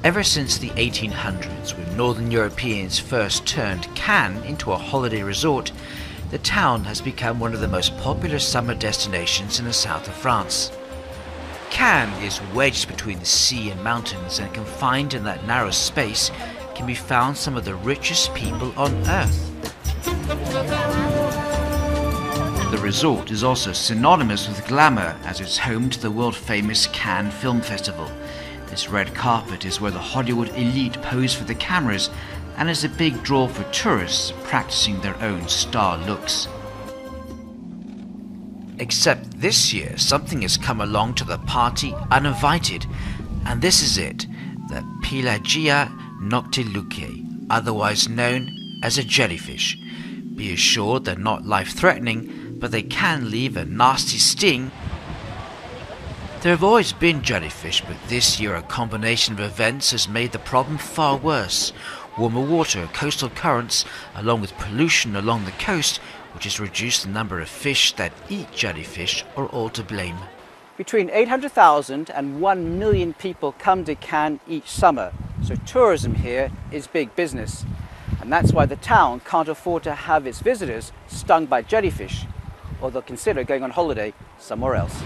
Ever since the 1800s, when northern Europeans first turned Cannes into a holiday resort, the town has become one of the most popular summer destinations in the south of France. Cannes is wedged between the sea and mountains, and confined in that narrow space can be found some of the richest people on earth. The resort is also synonymous with glamour, as it's home to the world-famous Cannes Film Festival. This red carpet is where the Hollywood elite pose for the cameras and is a big draw for tourists practicing their own star looks. Except this year, something has come along to the party uninvited, and this is it, the Pelagia noctilucae, otherwise known as a jellyfish. Be assured they're not life-threatening, but they can leave a nasty sting. There have always been jellyfish, but this year a combination of events has made the problem far worse. Warmer water, coastal currents, along with pollution along the coast, which has reduced the number of fish that eat jellyfish, are all to blame. Between 800,000 and 1 million people come to Cannes each summer, so tourism here is big business. And that's why the town can't afford to have its visitors stung by jellyfish, or they'll consider going on holiday somewhere else.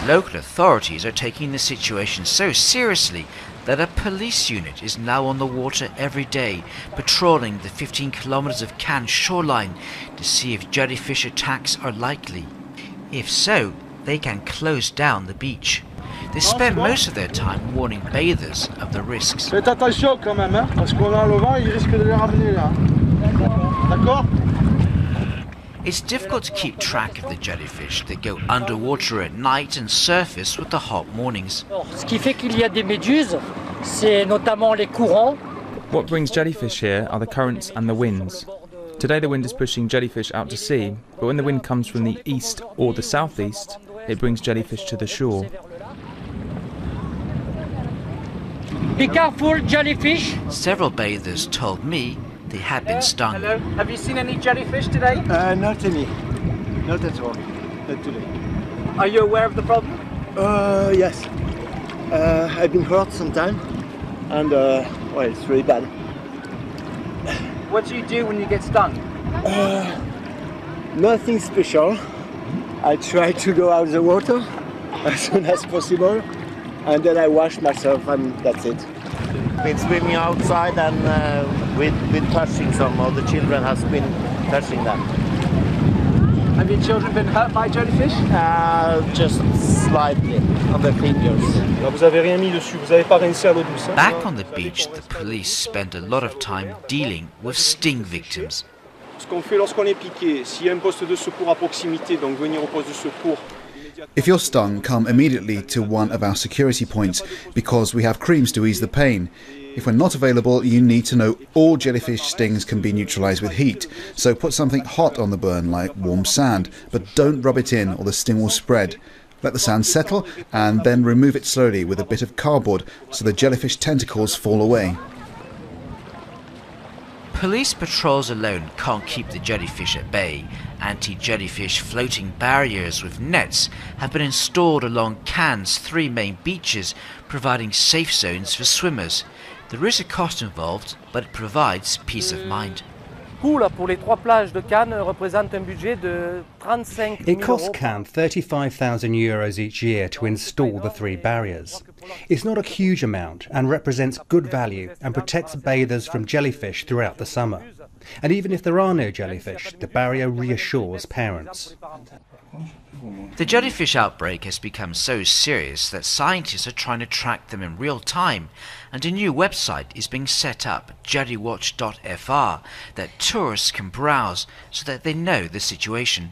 The local authorities are taking the situation so seriously that a police unit is now on the water every day, patrolling the 15 kilometers of Cannes shoreline to see if jellyfish attacks are likely. If so, they can close down the beach. They spend most of their time warning bathers of the risks. Faites attention quand même, hein, parce qu'on a le vent, il risque de les ramener là. D'accord? It's difficult to keep track of the jellyfish that go underwater at night and surface with the hot mornings. Ce qui fait qu'il y a des méduses, c'est notamment les courants. What brings jellyfish here are the currents and the winds. Today the wind is pushing jellyfish out to sea, but when the wind comes from the east or the southeast, it brings jellyfish to the shore. Be careful, jellyfish. Several bathers told me they had been stung. Hello, have you seen any jellyfish today? Not any. Not at all. Not today. Are you aware of the problem? Yes. I've been hurt sometime, and well, it's really bad. What do you do when you get stung? Nothing special. I try to go out of the water as soon as possible, and then I wash myself, and that's it. Been swimming outside, and with touching some of the children has been touching them. Have your children been hurt by jellyfish? Just slightly on their fingers. Vous avez rien mis dessus, vous avez pas rincé à l'eau douce. Back on the beach, the police spend a lot of time dealing with sting victims. Ce qu'on fait lorsqu'on est piqué, s'il y a un poste de secours à proximité, donc venir au poste de secours. If you're stung, come immediately to one of our security points, because we have creams to ease the pain. If we're not available, you need to know all jellyfish stings can be neutralised with heat, so put something hot on the burn like warm sand, but don't rub it in or the sting will spread. Let the sand settle and then remove it slowly with a bit of cardboard so the jellyfish tentacles fall away. Police patrols alone can't keep the jellyfish at bay. Anti-jellyfish floating barriers with nets have been installed along Cannes' 3 main beaches, providing safe zones for swimmers. There is a cost involved, but it provides peace of mind. It costs Cannes €35,000 each year to install the 3 barriers. It's not a huge amount and represents good value and protects bathers from jellyfish throughout the summer. And even if there are no jellyfish, the barrier reassures parents. The jellyfish outbreak has become so serious that scientists are trying to track them in real time, and a new website is being set up, jellywatch.fr, that tourists can browse so that they know the situation.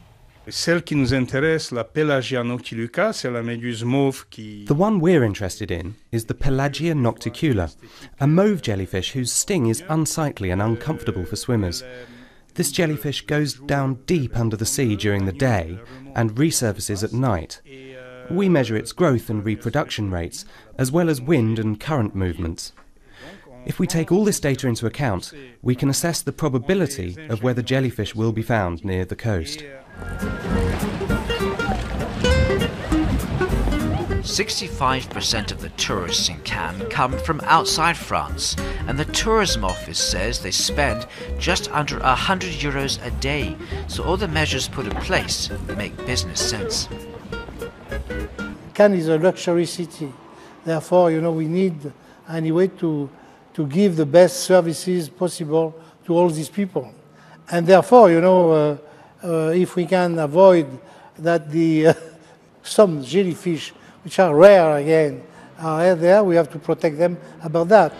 Celle qui nous intéresse, la Pelagia noctiluca, c'est la méduse mauve qui... The one we're interested in is the Pelagia nocticula, a mauve jellyfish whose sting is unsightly and uncomfortable for swimmers. This jellyfish goes down deep under the sea during the day and resurfaces at night. We measure its growth and reproduction rates, as well as wind and current movements. If we take all this data into account, we can assess the probability of whether jellyfish will be found near the coast. 65% of the tourists in Cannes come from outside France, and the tourism office says they spend just under €100 a day, so all the measures put in place make business sense. Cannes is a luxury city. Therefore, we need anyway to give the best services possible to all these people. And therefore, if we can avoid that some jellyfish, which are rare again, are there, we have to protect them about that.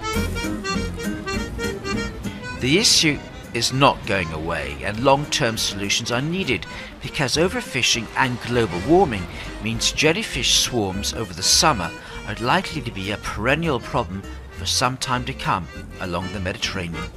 The issue is not going away, and long-term solutions are needed because overfishing and global warming means jellyfish swarms over the summer are likely to be a perennial problem for some time to come along the Mediterranean.